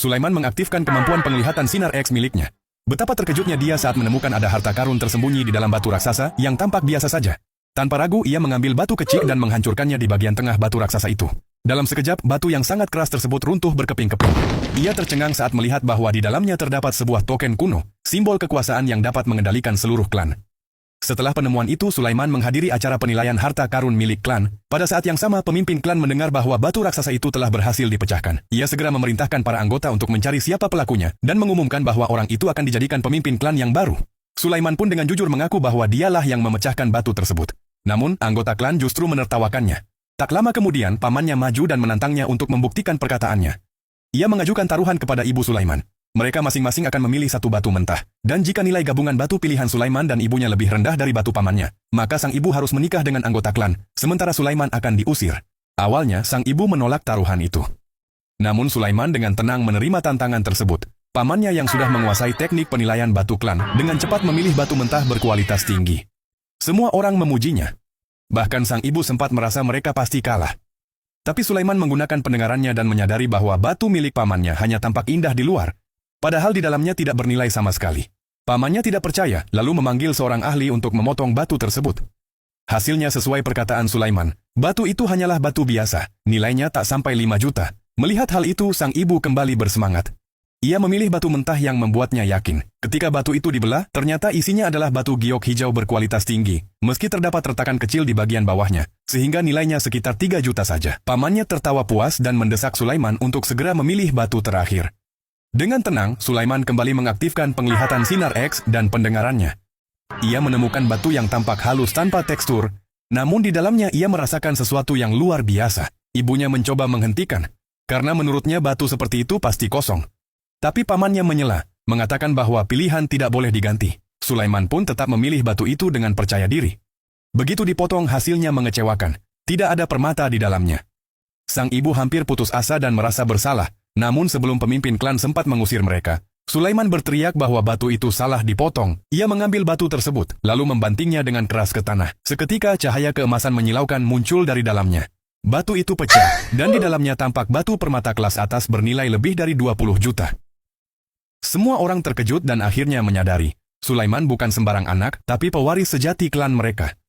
Sulaiman mengaktifkan kemampuan penglihatan sinar X miliknya. Betapa terkejutnya dia saat menemukan ada harta karun tersembunyi di dalam batu raksasa yang tampak biasa saja. Tanpa ragu ia mengambil batu kecil dan menghancurkannya di bagian tengah batu raksasa itu. Dalam sekejap, batu yang sangat keras tersebut runtuh berkeping-keping. Ia tercengang saat melihat bahwa di dalamnya terdapat sebuah token kuno, simbol kekuasaan yang dapat mengendalikan seluruh klan. Setelah penemuan itu, Sulaiman menghadiri acara penilaian harta karun milik klan. Pada saat yang sama, pemimpin klan mendengar bahwa batu raksasa itu telah berhasil dipecahkan. Ia segera memerintahkan para anggota untuk mencari siapa pelakunya, dan mengumumkan bahwa orang itu akan dijadikan pemimpin klan yang baru. Sulaiman pun dengan jujur mengaku bahwa dialah yang memecahkan batu tersebut. Namun, anggota klan justru menertawakannya. Tak lama kemudian, pamannya maju dan menantangnya untuk membuktikan perkataannya. Ia mengajukan taruhan kepada ibu Sulaiman. Mereka masing-masing akan memilih satu batu mentah. Dan jika nilai gabungan batu pilihan Sulaiman dan ibunya lebih rendah dari batu pamannya, maka sang ibu harus menikah dengan anggota klan, sementara Sulaiman akan diusir. Awalnya, sang ibu menolak taruhan itu. Namun Sulaiman dengan tenang menerima tantangan tersebut. Pamannya yang sudah menguasai teknik penilaian batu klan, dengan cepat memilih batu mentah berkualitas tinggi. Semua orang memujinya. Bahkan sang ibu sempat merasa mereka pasti kalah. Tapi Sulaiman menggunakan pendengarannya dan menyadari bahwa batu milik pamannya hanya tampak indah di luar, padahal di dalamnya tidak bernilai sama sekali. Pamannya tidak percaya, lalu memanggil seorang ahli untuk memotong batu tersebut. Hasilnya sesuai perkataan Sulaiman, batu itu hanyalah batu biasa, nilainya tak sampai 5 juta. Melihat hal itu, sang ibu kembali bersemangat. Ia memilih batu mentah yang membuatnya yakin. Ketika batu itu dibelah, ternyata isinya adalah batu giok hijau berkualitas tinggi, meski terdapat retakan kecil di bagian bawahnya, sehingga nilainya sekitar 3 juta saja. Pamannya tertawa puas dan mendesak Sulaiman untuk segera memilih batu terakhir. Dengan tenang, Sulaiman kembali mengaktifkan penglihatan sinar X dan pendengarannya. Ia menemukan batu yang tampak halus tanpa tekstur, namun di dalamnya ia merasakan sesuatu yang luar biasa. Ibunya mencoba menghentikan, karena menurutnya batu seperti itu pasti kosong. Tapi pamannya menyela, mengatakan bahwa pilihan tidak boleh diganti. Sulaiman pun tetap memilih batu itu dengan percaya diri. Begitu dipotong, hasilnya mengecewakan. Tidak ada permata di dalamnya. Sang ibu hampir putus asa dan merasa bersalah. Namun sebelum pemimpin klan sempat mengusir mereka, Sulaiman berteriak bahwa batu itu salah dipotong. Ia mengambil batu tersebut, lalu membantingnya dengan keras ke tanah. Seketika cahaya keemasan menyilaukan muncul dari dalamnya. Batu itu pecah, dan di dalamnya tampak batu permata kelas atas bernilai lebih dari 20 juta. Semua orang terkejut dan akhirnya menyadari, Sulaiman bukan sembarang anak, tapi pewaris sejati klan mereka.